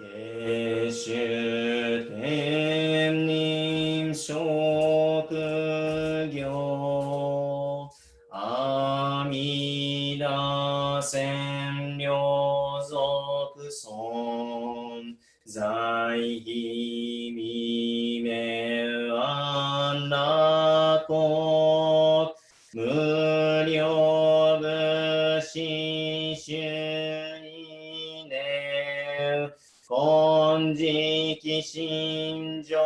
慶州天人職業阿弥陀千両族尊在非未明安楽国無量武士主二年金色心情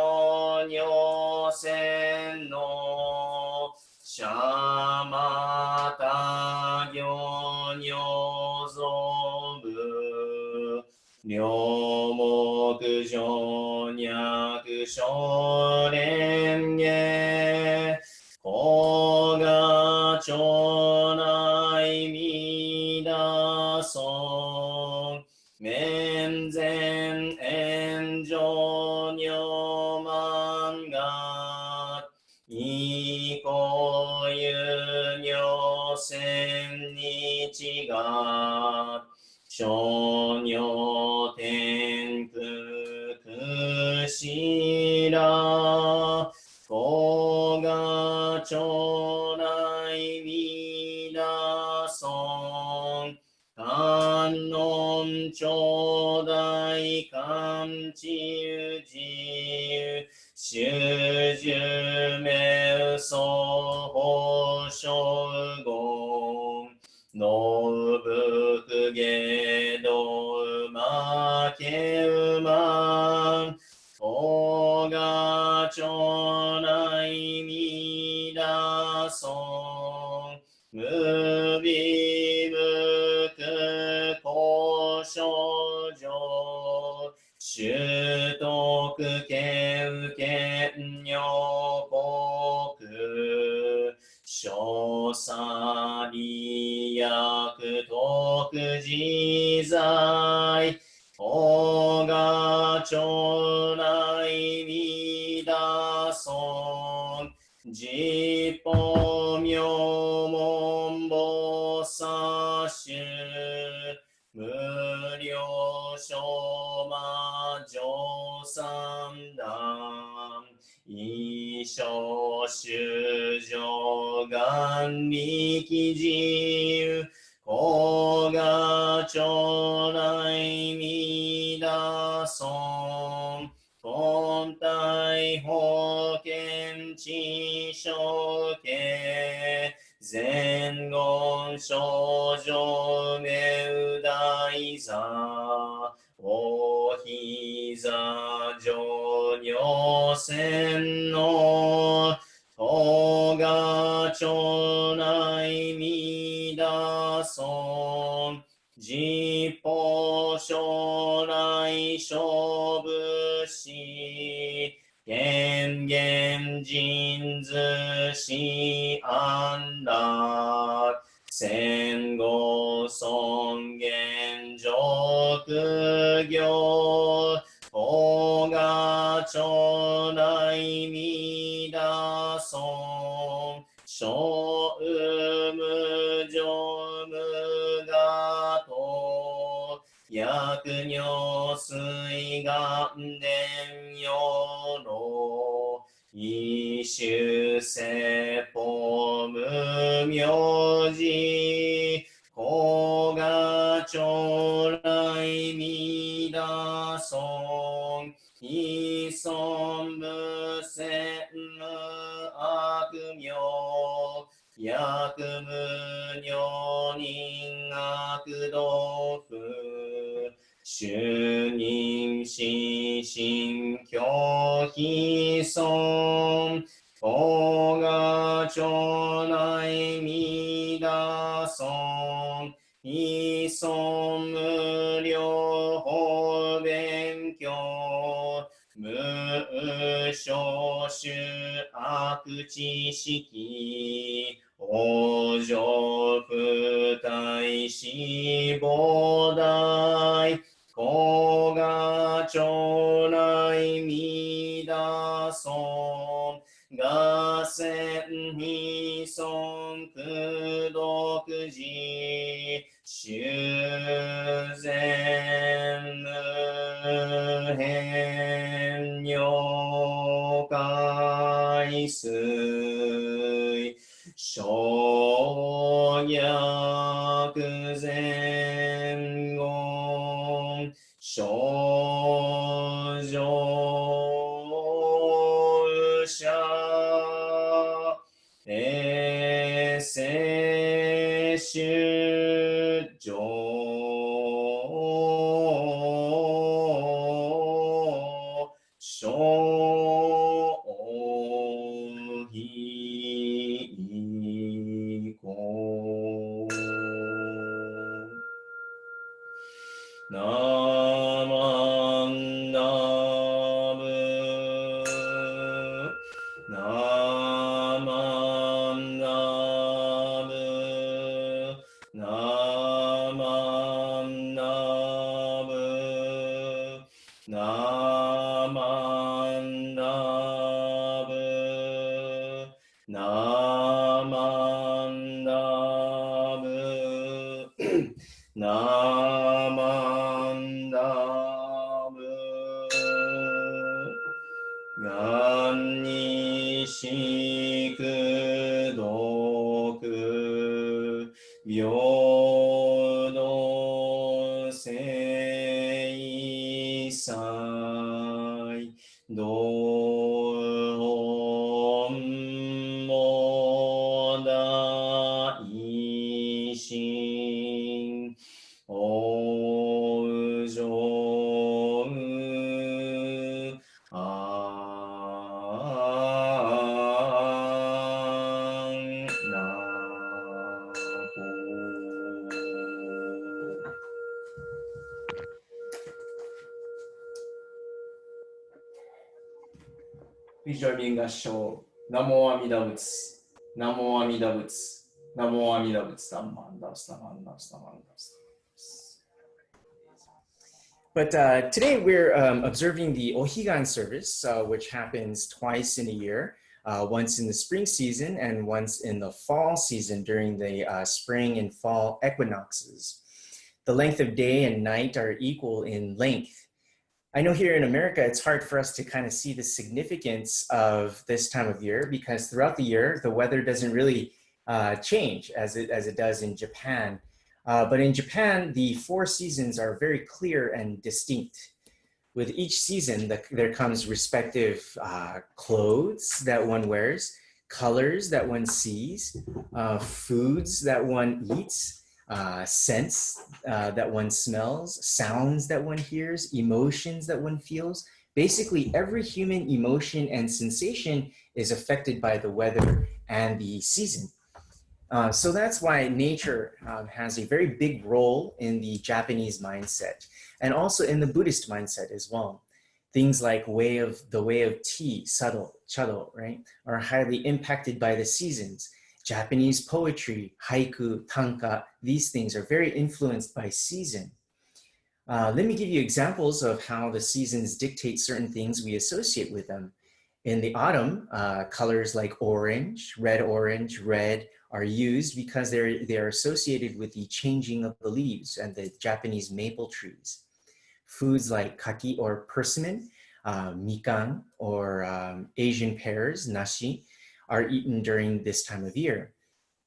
如戦のシャマタ行如造部両目上脈小蓮華法が町内弥陀尊面前炎上如満がいこゆ如千日が諸如天空しら法が町内弥陀尊観音頂戴観知有自由修十名相法称言のぶくげど馬け馬法が町内弥陀尊無微無垢交渉上習得権権女国小差利益徳自在法が町内弥陀尊実法名門菩薩衆無料小魔上三段一生修上願力自由法が町内弥陀尊本体保険知承継前言症状名大座お膝上如線の東が町内弥陀尊実法将来勝負し権限人図し安楽戦後尊厳俗業法が町内弥陀尊小無常無我と薬尿水眼伝養老一種説法無名字法が町内弥陀尊非尊無戦無悪名薬無女人悪道夫主任心身拒否尊法が町内弥陀尊非尊無料法勉強無償主悪知識往生不退死菩提法が町内弥陀尊が千非尊苦独自修善無変尿海水小逆前言少女者衛生出張小義行ナマンダブナマンダブナマンダブナマンダブナマンダブナマンダブがんにしくどく平等性祭道本も大心往生安那ほ。Please join me in 合唱。ナモ阿弥陀仏。ナモ阿弥陀仏。ナモ阿弥陀仏。ダンマンダスタマンダスタマンダスタ。But today we're observing the Ohigan service, which happens twice in a year, once in the spring season and once in the fall season during the spring and fall equinoxes. The length of day and night are equal in length. I know here in America, it's hard for us to kind of see the significance of this time of year because throughout the year, the weather doesn't really change as it does in Japan. But in Japan, the 4 seasons are very clear and distinct. With each season, there comes respective clothes that one wears, colors that one sees, foods that one eats, scents that one smells, sounds that one hears, emotions that one feels. Basically, every human emotion and sensation is affected by the weather and the season. So that's why nature has a very big role in the Japanese mindset and also in the Buddhist mindset as well. Things like the way of tea, chado, right, are highly impacted by the seasons. Japanese poetry, haiku, tanka, these things are very influenced by season. Let me give you examples of how the seasons dictate certain things we associate with them. In the autumn, colors like orange, red, are used because they're associated with the changing of the leaves and the Japanese maple trees. Foods like kaki or persimmon, mikan or Asian pears, nashi, are eaten during this time of year.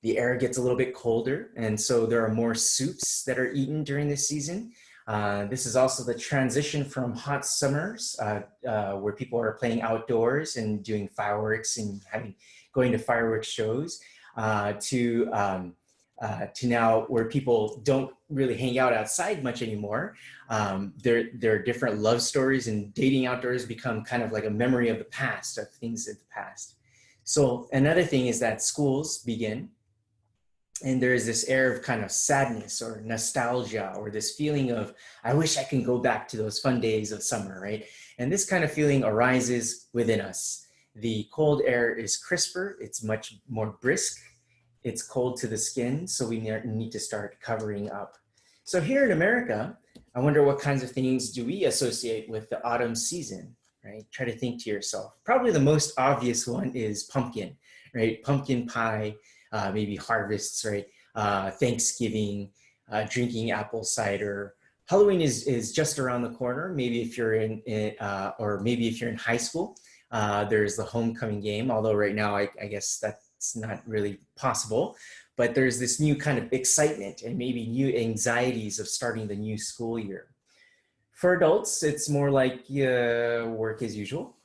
The air gets a little bit colder, and so there are more soups that are eaten during this season. This is also the transition from hot summers where people are playing outdoors and doing fireworks and going to fireworks shows to now where people don't really hang out outside much anymore. There are different love stories, and dating outdoors become kind of like a memory of the past, of things in the past. So another thing is that schools begin, and there is this air of kind of sadness or nostalgia or this feeling of, I wish I can go back to those fun days of summer, right? And this kind of feeling arises within us. The cold air is crisper, it's much more brisk, it's cold to the skin, so we need to start covering up. So here in America, I wonder what kinds of things do we associate with the autumn season, right? Try to think to yourself. Probably the most obvious one is pumpkin, right? Pumpkin pie, maybe harvests, right? Thanksgiving, drinking apple cider, Halloween is just around the corner. Maybe if you're or maybe if you're in high school, there's the homecoming game. Although right now, I guess that's not really possible. But there's this new kind of excitement and maybe new anxieties of starting the new school year. For adults, it's more like work as usual.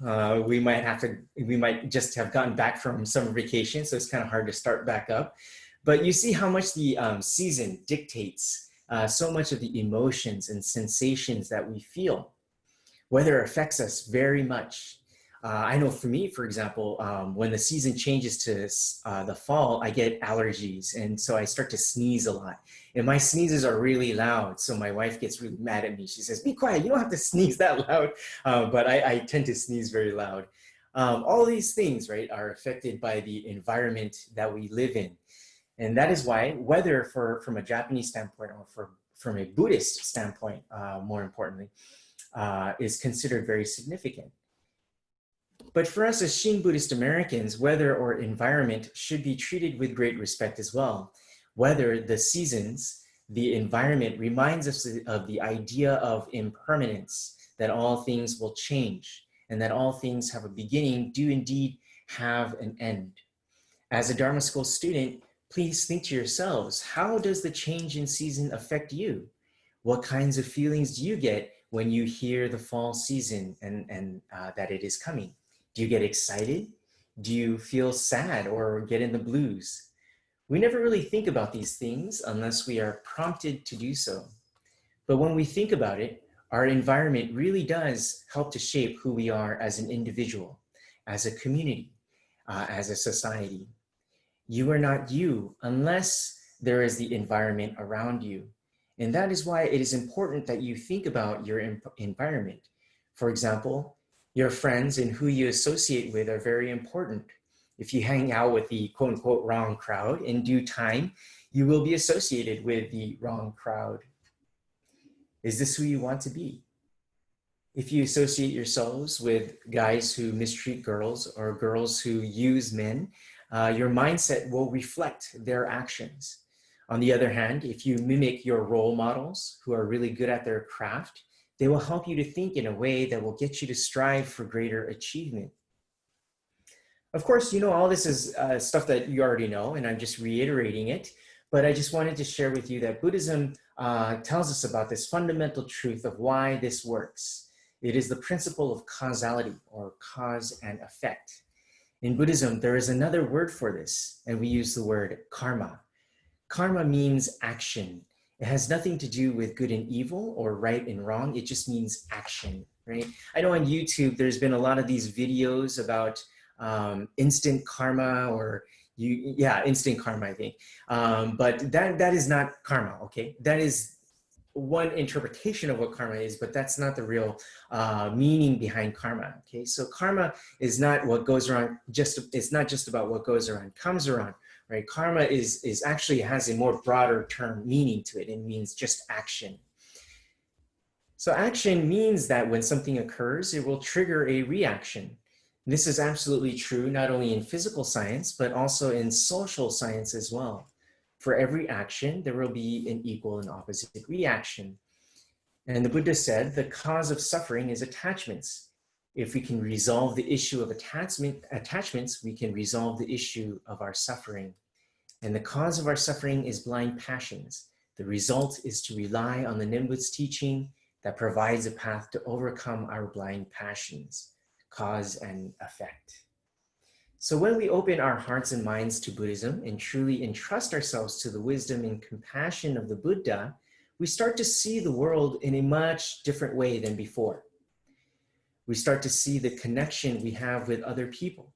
We might just have gotten back from summer vacation, so it's kind of hard to start back up. But you see how much the season dictates so much of the emotions and sensations that we feel. Weather affects us very much. I know for me, for example, when the season changes to the fall, I get allergies. And so I start to sneeze a lot. And my sneezes are really loud. So my wife gets really mad at me. She says, be quiet, you don't have to sneeze that loud. But I tend to sneeze very loud. All these things, right, are affected by the environment that we live in. And that is why weather from a Japanese standpoint or from a Buddhist standpoint, more importantly, is considered very significant. But for us as Shin Buddhist Americans, weather or environment should be treated with great respect as well. Weather, the seasons, the environment reminds us of the idea of impermanence, that all things will change and that all things have a beginning, do indeed have an end. As a Dharma school student, please think to yourselves, how does the change in season affect you? What kinds of feelings do you get when you hear the fall season and that it is coming? Do you get excited? Do you feel sad or get in the blues? We never really think about these things unless we are prompted to do so. But when we think about it, our environment really does help to shape who we are as an individual, as a community, as a society. You are not you unless there is the environment around you. And that is why it is important that you think about your environment. For example, your friends and who you associate with are very important. If you hang out with the quote unquote wrong crowd, in due time, you will be associated with the wrong crowd. Is this who you want to be? If you associate yourselves with guys who mistreat girls or girls who use men, your mindset will reflect their actions. On the other hand, if you mimic your role models who are really good at their craft, they will help you to think in a way that will get you to strive for greater achievement. Of course, you know, all this is stuff that you already know, and I'm just reiterating it, but I just wanted to share with you that Buddhism tells us about this fundamental truth of why this works. It is the principle of causality, or cause and effect. In Buddhism, there is another word for this, and we use the word karma. Karma means action. It has nothing to do with good and evil or right and wrong. It just means action, right? I know on YouTube, there's been a lot of these videos about instant karma or instant karma, I think. But that is not karma, okay? That is one interpretation of what karma is, but that's not the real meaning behind karma, okay? So karma is not what goes around, it's not just about what goes around, comes around. Right? Karma is actually has a more broader term meaning to it. It means just action. So action means that when something occurs, it will trigger a reaction. This is absolutely true, not only in physical science, but also in social science as well. For every action, there will be an equal and opposite reaction. And the Buddha said, the cause of suffering is attachments. If we can resolve the issue of attachments, we can resolve the issue of our suffering. And the cause of our suffering is blind passions. The result is to rely on the Nimbut's teaching that provides a path to overcome our blind passions, cause and effect. So when we open our hearts and minds to Buddhism and truly entrust ourselves to the wisdom and compassion of the Buddha, we start to see the world in a much different way than before. We start to see the connection we have with other people.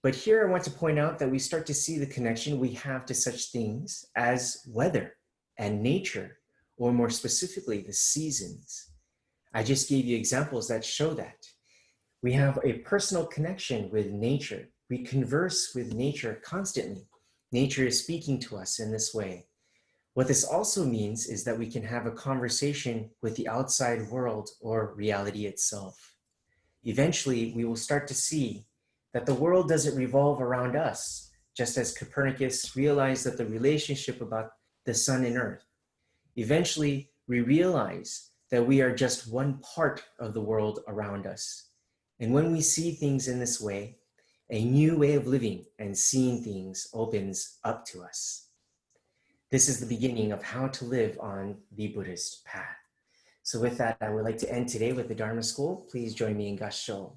But here I want to point out that we start to see the connection we have to such things as weather and nature, or more specifically, the seasons. I just gave you examples that show that. We have a personal connection with nature. We converse with nature constantly. Nature is speaking to us in this way. What this also means is that we can have a conversation with the outside world or reality itself. Eventually, we will start to see that the world doesn't revolve around us, just as Copernicus realized that the relationship about the sun and earth. Eventually, we realize that we are just one part of the world around us. And when we see things in this way, a new way of living and seeing things opens up to us. This is the beginning of how to live on the Buddhist path. So with that, I would like to end today with the Dharma School. Please join me in Gassho.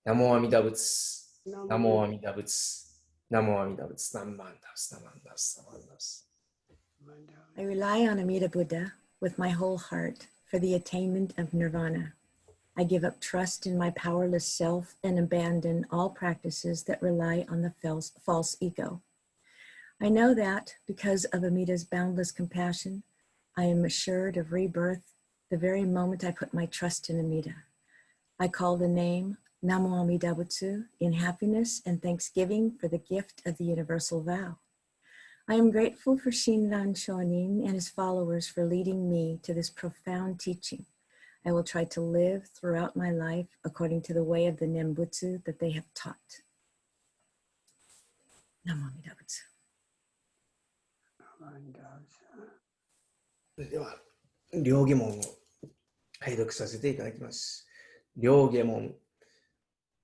Namo Amida Butsu. Namo Amida Butsu. Namo Amida Butsu. Namandas. I rely on Amida Buddha with my whole heart for the attainment of nirvana. I give up trust in my powerless self and abandon all practices that rely on the false ego. I know that because of Amida's boundless compassion, I am assured of rebirth the very moment I put my trust in Amida. I call the name Namo Amida Butsu in happiness and thanksgiving for the gift of the universal vow. I am grateful for Shinran Shonin and his followers for leading me to this profound teaching. I will try to live throughout my life according to the way of the Nembutsu that they have taught. Namo Amida Butsu. それでは、両下門を拝読させていただきます。両下門、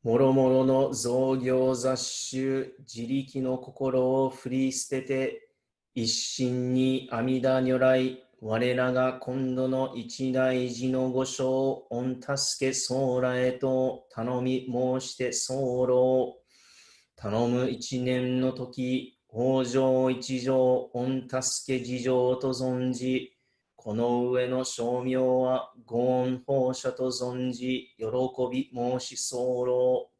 もろもろの造業雑種、自力の心を振り捨てて、一心に阿弥陀如来、我らが今度の一大事の御所、御助け僧らへと頼み申して候。頼む一年の時、往生一条、御助け事情と存じ、この上の称名はご恩報者と存じ、喜び申し候。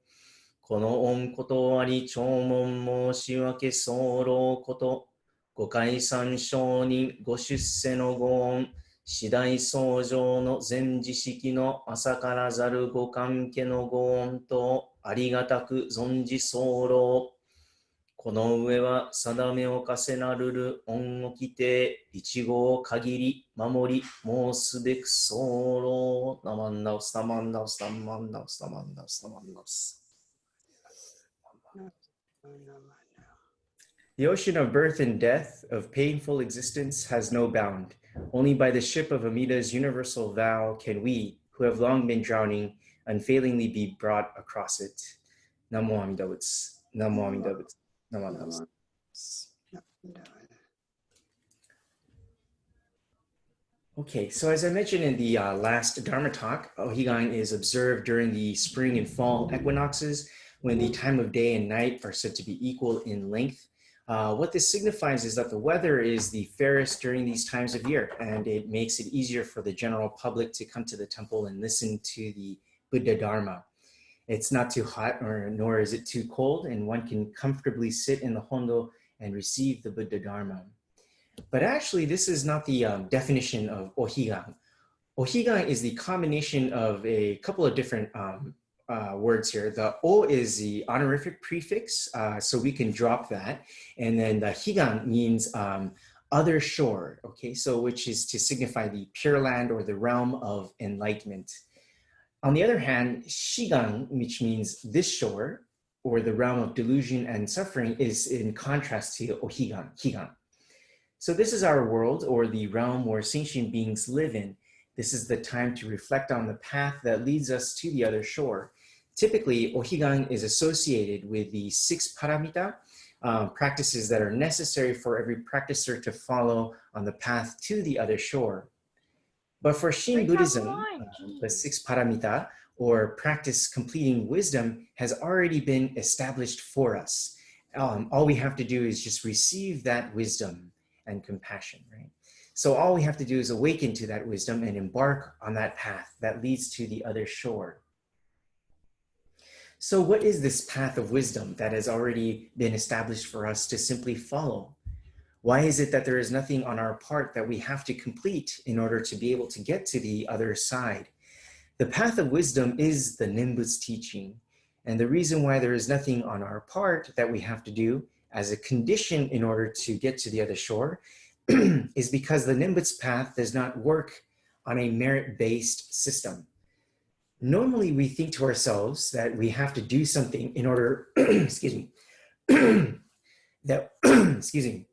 この恩ことあり、弔問申し分け候こと、ご解散承認、ご出世のご恩、次第僧正の全知識の朝からざるご関係のご恩と、ありがたく存じ候。この上は定めを課せなるる恩をきて、一号を限り守り申すべく候。ナマンダウスタマンダウスタマンダウスタマンダウスタマンダウス。The ocean of birth and death, of painful existence, has no bound. Only by the ship of Amida's universal vow can we, who have long been drowning, unfailingly be brought across it. Namo Amida Butsu. Namo Amida Butsu. Namo Amida Butsu. Okay, so as I mentioned in the last Dharma talk, Ohigan is observed during the spring and fall equinoxes, when the time of day and night are said to be equal in length. What this signifies is that the weather is the fairest during these times of year, and it makes it easier for the general public to come to the temple and listen to the Buddha Dharma. It's not too hot, nor is it too cold, and one can comfortably sit in the hondo and receive the Buddha Dharma. But actually, this is not the definition of Ohigan. Ohigan is the combination of a couple of different words here. The O is the honorific prefix, so we can drop that. And then the Higan means other shore, okay? So which is to signify the pure land or the realm of enlightenment. On the other hand, Shigan, which means this shore or the realm of delusion and suffering, is in contrast to Ohigan, Higan. So this is our world or the realm where sentient beings live in. This is the time to reflect on the path that leads us to the other shore. Typically, Ohigan is associated with the 6 paramita, practices that are necessary for every practicer to follow on the path to the other shore. But for Shin Buddhism, the 6 paramita, or practice completing wisdom, has already been established for us. All we have to do is just receive that wisdom and compassion, right? So all we have to do is awaken to that wisdom and embark on that path that leads to the other shore. So what is this path of wisdom that has already been established for us to simply follow? Why is it that there is nothing on our part that we have to complete in order to be able to get to the other side? The path of wisdom is the Nimbutsu teaching. And the reason why there is nothing on our part that we have to do as a condition in order to get to the other shore is because the Nimbutsu path does not work on a merit-based system. Normally, we think to ourselves that we have to do something in order, excuse me, that, excuse me,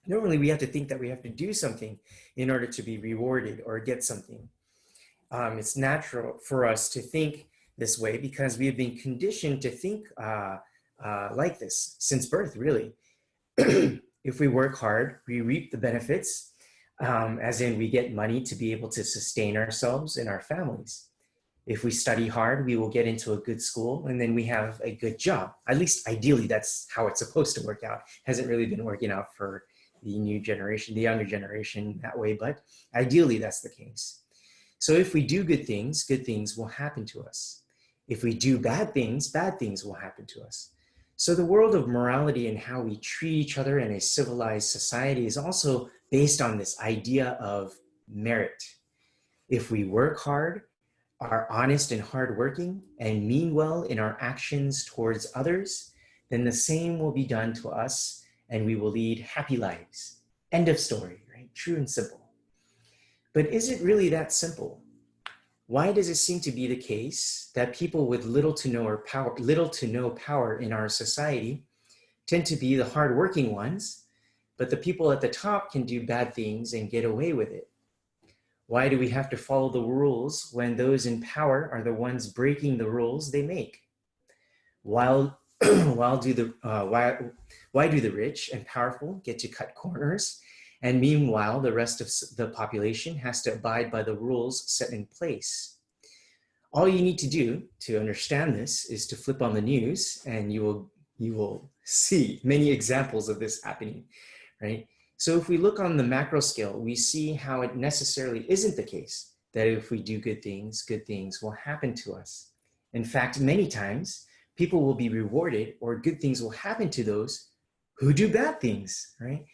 Normally, we have to think that we have to do something in order to be rewarded or get something. It's natural for us to think this way because we have been conditioned to think like this since birth, really. If we work hard, we reap the benefits, as in we get money to be able to sustain ourselves and our families. If we study hard, we will get into a good school and then we have a good job. At least ideally, that's how it's supposed to work out. Hasn't really been working out for the new generation, the younger generation that way, but ideally that's the case. So if we do good things will happen to us. If we do bad things will happen to us. So the world of morality and how we treat each other in a civilized society is also based on this idea of merit. If we work hard, are honest and hardworking, and mean well in our actions towards others, then the same will be done to us and we will lead happy lives. End of story, right? True and simple. But is it really that simple? Why does it seem to be the case that people with little to no power in our society tend to be the hardworking ones, but the people at the top can do bad things and get away with it? Why do we have to follow the rules when those in power are the ones breaking the rules they make? Why do the rich and powerful get to cut corners, and meanwhile the rest of the population has to abide by the rules set in place? All you need to do to understand this is to flip on the news, and you will see many examples of this happening, right? So if we look on the macro scale, we see how it necessarily isn't the case that if we do good things will happen to us. In fact, many times, people will be rewarded or good things will happen to those who do bad things, right?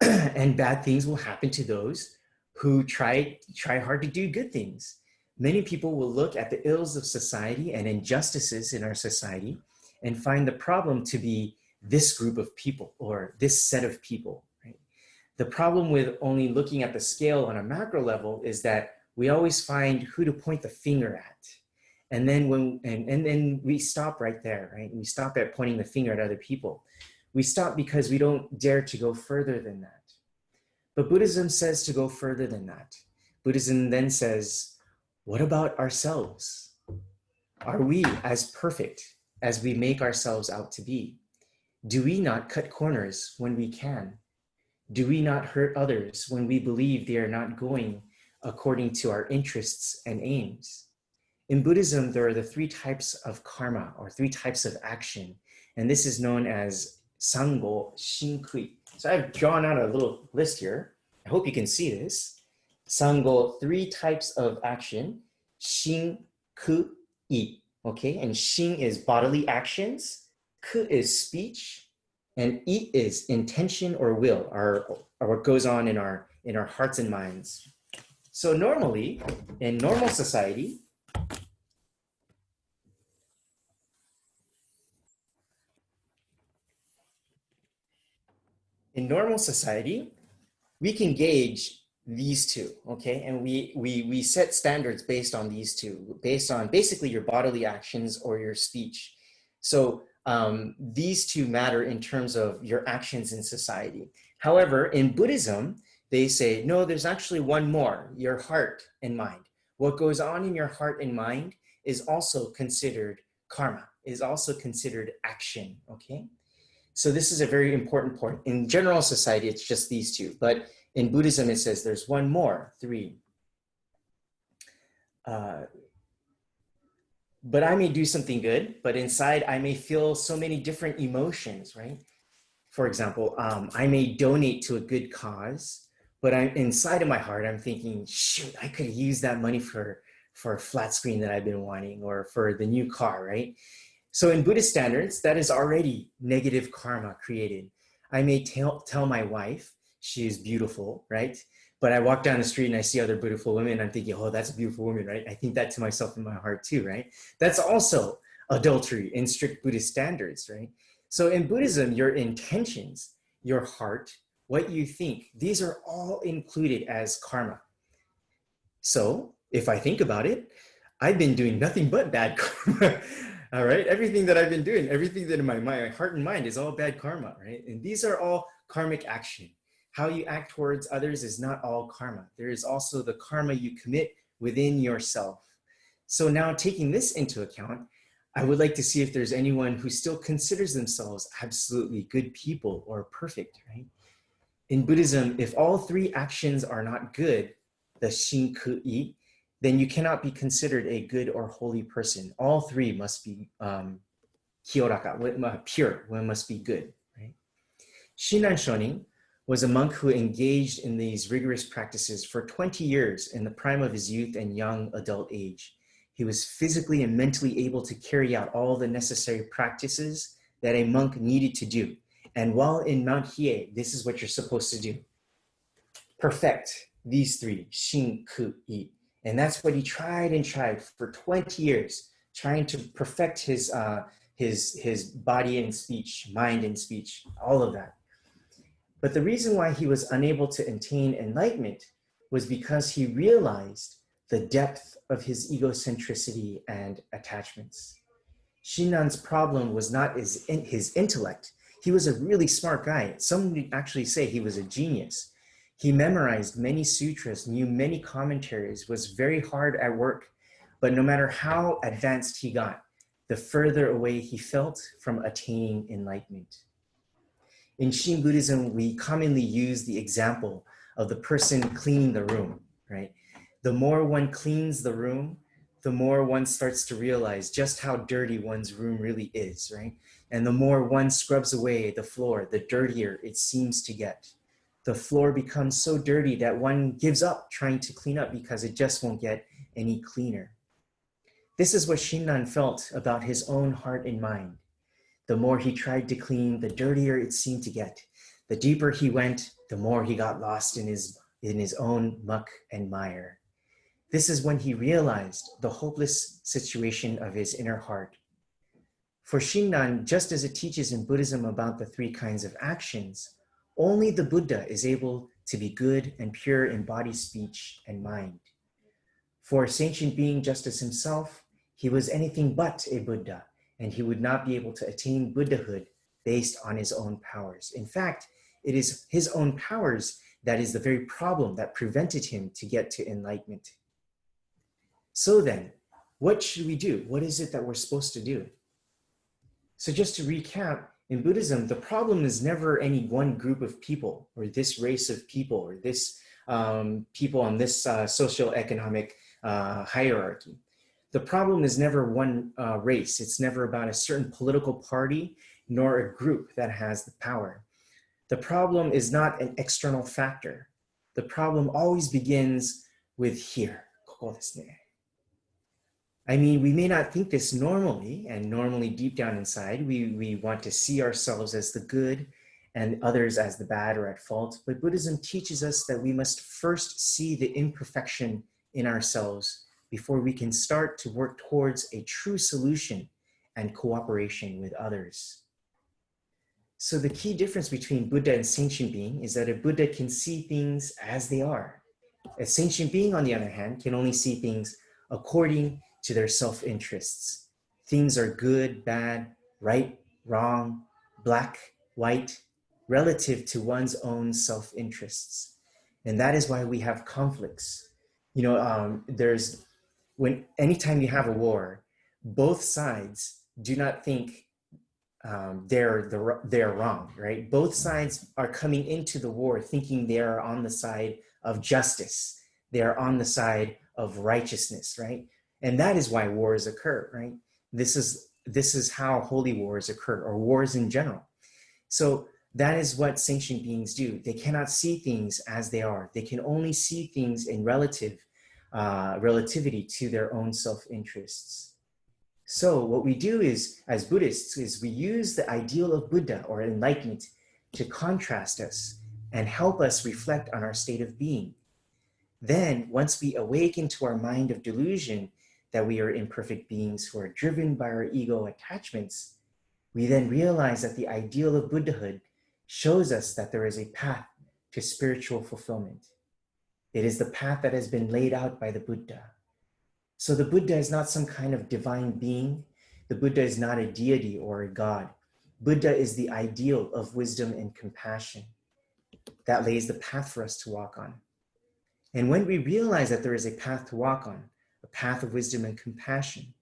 And bad things will happen to those who try hard to do good things. Many people will look at the ills of society and injustices in our society and find the problem to be this group of people or this set of people. The problem with only looking at the scale on a macro level is that we always find who to point the finger at. And then then we stop right there, right? We stop at pointing the finger at other people. We stop because we don't dare to go further than that. But Buddhism says to go further than that. Buddhism then says, what about ourselves? Are we as perfect as we make ourselves out to be? Do we not cut corners when we can? Do we not hurt others when we believe they are not going according to our interests and aims? In Buddhism, there are the 3 types of karma, or 3 types of action, and this is known as Sanggo Shinkui. So I've drawn out a little list here. I hope you can see this. Sanggo, 3 types of action. Shin, ku, I. Okay, and shin is bodily actions, ku is speech, and I is intention or will, or what goes on in our hearts and minds. So normally, in normal society, we can gauge these 2, okay? And we set standards based on these 2, based on basically your bodily actions or your speech. So these 2 matter in terms of your actions in society. However, in Buddhism, they say, no, there's actually one more, your heart and mind. What goes on in your heart and mind is also considered karma, is also considered action, okay? So this is a very important point. In general society, it's just these 2, but in Buddhism, it says there's one more, 3. But I may do something good, but inside I may feel so many different emotions, right? For example, I may donate to a good cause, but inside of my heart, I'm thinking, shoot, I could use that money for a flat screen that I've been wanting, or for the new car, right? So in Buddhist standards, that is already negative karma created. I may tell my wife she is beautiful, right? But I walk down the street and I see other beautiful women, and I'm thinking, oh, that's a beautiful woman, right? I think that to myself in my heart too, right? That's also adultery in strict Buddhist standards, right? So in Buddhism, your intentions, your heart, what you think, these are all included as karma. So if I think about it, I've been doing nothing but bad karma. All right, everything that I've been doing, everything that in my heart and mind is all bad karma, right? And these are all karmic action. How you act towards others is not all karma. There is also the karma you commit within yourself. So now, taking this into account, I would like to see if there's anyone who still considers themselves absolutely good people or perfect, right? In Buddhism, if all three actions are not good, the Shin Yi, then you cannot be considered a good or holy person. All three must be Kiyoraka, pure, one must be good, right? Shinran Shonin was a monk who engaged in these rigorous practices for 20 years in the prime of his youth and young adult age. He was physically and mentally able to carry out all the necessary practices that a monk needed to do. And while in Mount Hiei, this is what you're supposed to do. Perfect these three, Shin, Ku, Yi. And that's what he tried and tried for 20 years, trying to perfect his body and speech, mind and speech, all of that. But the reason why he was unable to attain enlightenment was because he realized the depth of his egocentricity and attachments. Shinnan's problem was not his intellect. He was a really smart guy. Some would actually say he was a genius. He memorized many sutras, knew many commentaries, was very hard at work, but no matter how advanced he got, the further away he felt from attaining enlightenment. In Shin Buddhism, we commonly use the example of the person cleaning the room, right? The more one cleans the room, the more one starts to realize just how dirty one's room really is, right? And the more one scrubs away the floor, the dirtier it seems to get. The floor becomes so dirty that one gives up trying to clean up because it just won't get any cleaner. This is what Shinran felt about his own heart and mind. The more he tried to clean, the dirtier it seemed to get. The deeper he went, the more he got lost in his own muck and mire. This is when he realized the hopeless situation of his inner heart. For Shinran, just as it teaches in Buddhism about the three kinds of actions, only the Buddha is able to be good and pure in body, speech, and mind. For a sentient being just as himself, he was anything but a Buddha, and he would not be able to attain Buddhahood based on his own powers. In fact, it is his own powers that is the very problem that prevented him to get to enlightenment. So then, what should we do? What is it that we're supposed to do? So just to recap, in Buddhism, the problem is never any one group of people or this race of people or this people on this socioeconomic hierarchy. The problem is never one race. It's never about a certain political party nor a group that has the power. The problem is not an external factor. The problem always begins with here. ここですね. I mean, we may not think this normally, and normally deep down inside, we want to see ourselves as the good and others as the bad or at fault. But Buddhism teaches us that we must first see the imperfection in ourselves before we can start to work towards a true solution and cooperation with others. So the key difference between Buddha and sentient being is that a Buddha can see things as they are. A sentient being, on the other hand, can only see things according to their self-interests. Things are good, bad, right, wrong, black, white, relative to one's own self-interests. And that is why we have conflicts. You know, anytime you have a war, both sides do not think they're wrong, right? Both sides are coming into the war thinking they are on the side of justice. They are on the side of righteousness, right? And that is why wars occur, right? This is how holy wars occur, or wars in general. So that is what sentient beings do. They cannot see things as they are. They can only see things in relativity to their own self-interests. So what we do is, as Buddhists, is we use the ideal of Buddha or enlightenment to contrast us and help us reflect on our state of being. Then, once we awaken to our mind of delusion that we are imperfect beings who are driven by our ego attachments, we then realize that the ideal of Buddhahood shows us that there is a path to spiritual fulfillment. It is the path that has been laid out by the Buddha. So the Buddha is not some kind of divine being. The Buddha is not a deity or a god. Buddha is the ideal of wisdom and compassion. that lays the path for us to walk on. And when we realize that there is a path to walk on, a path of wisdom and compassion,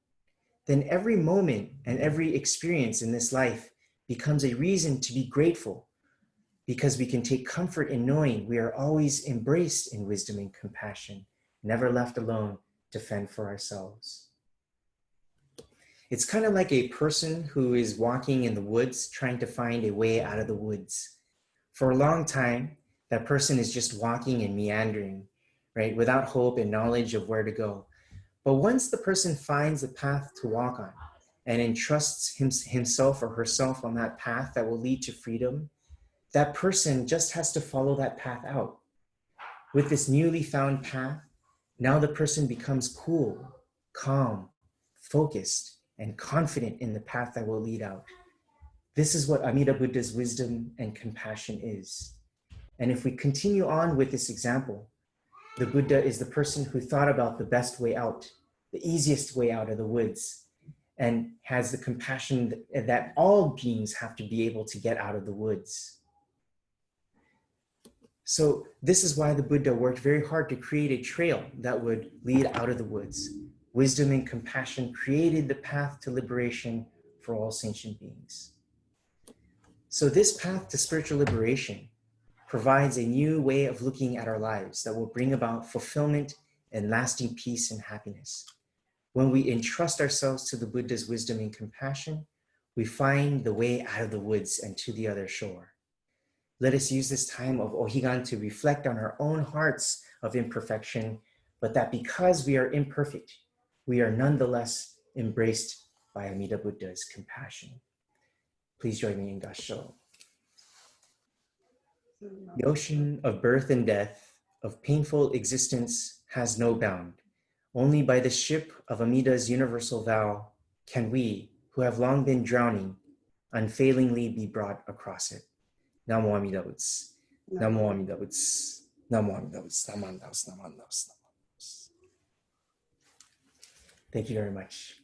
then every moment and every experience in this life becomes a reason to be grateful, because we can take comfort in knowing we are always embraced in wisdom and compassion, never left alone to fend for ourselves. It's kind of like a person who is walking in the woods trying to find a way out of the woods. For a long time, that person is just walking and meandering, right, without hope and knowledge of where to go. But once the person finds a path to walk on and entrusts himself or herself on that path that will lead to freedom, that person just has to follow that path out. With this newly found path, now the person becomes cool, calm, focused, and confident in the path that will lead out. This is what Amida Buddha's wisdom and compassion is. And if we continue on with this example, the Buddha is the person who thought about the best way out, the easiest way out of the woods, and has the compassion that all beings have to be able to get out of the woods. So this is why the Buddha worked very hard to create a trail that would lead out of the woods. Wisdom and compassion created the path to liberation for all sentient beings. So this path to spiritual liberation provides a new way of looking at our lives that will bring about fulfillment and lasting peace and happiness. When we entrust ourselves to the Buddha's wisdom and compassion, we find the way out of the woods and to the other shore. Let us use this time of Ohigan to reflect on our own hearts of imperfection, but that because we are imperfect, we are nonetheless embraced by Amida Buddha's compassion. Please join me in Gasho. The ocean of birth and death, of painful existence, has no bound. Only by the ship of Amida's universal vow can we, who have long been drowning, unfailingly be brought across it. Namo Amida Butsu. Namo Amida Butsu. Namo Amida Butsu. Naman Daos, Naman Daos, Naman Daos. Thank you very much.